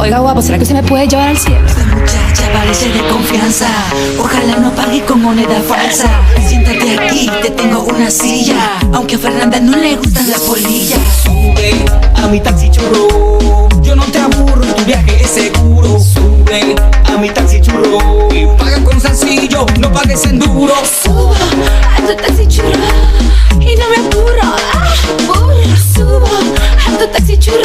Oiga, guapo, ¿será que usted me puede llevar al cielo? Esta muchacha parece de confianza, ojalá no pague con moneda falsa. Siéntate aquí, te tengo una silla, aunque a Fernanda no le gustan las polillas. Sube a mi taxi churro, yo no te aburro, tu viaje es seguro. Sube a mi taxi churro y paga con sencillo, no pagues en duro. Subo a tu taxi churro y no me apuro, subo a tu taxi churro,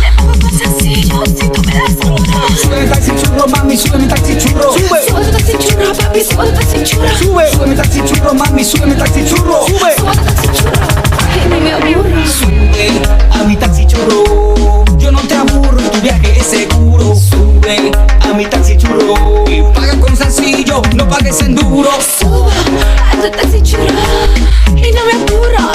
te pago con sencillo si tú me das duro. Sube mi taxi churro, mami, sube mi taxi churro. Sube a tu taxi churro, papi, sube a tu taxi churro. Sube mi taxi churro, mami, sube mi taxi churro. Subo a tu taxi churro y no me aburro. Sube a mi taxi churro, yo no te aburro, tu viaje es seguro. Sube a mi taxi churro y paga con sencillo, no pagues en duro. Subo a tu taxi churro y no me apuro,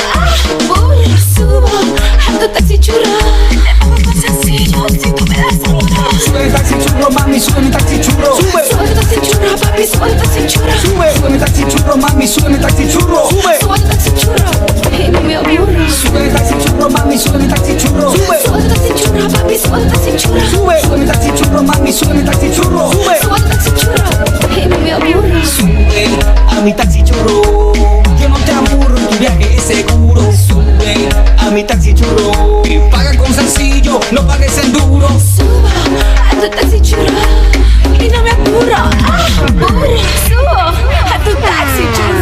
subo a tu taxi churro, te pago con sencillo si tú me das duro. Sube mi taxi churro, mami, sube mi taxi churro. Sube a tu taxi churro, papi, sube a tu taxi churro. Sube mi taxi churro, mami, sube mi taxi churro. Subo a tu taxi churro y no me aburro. Sube mi taxi churro, mami, sube mi taxi churro. Subo a tu taxi churro, papi, sube a tu taxi churro. Sube mi taxi churro, mami, sube mi taxi churro. Subo a tu taxi churro y no me aburro. Sube a mi taxi churro, yo no te aburro, tu viaje es seguro. Sube a mi taxi churro y paga con sencillo, no pagues en duro. Subo a tu taxi churro y no me apuro, subo a tu taxi churro.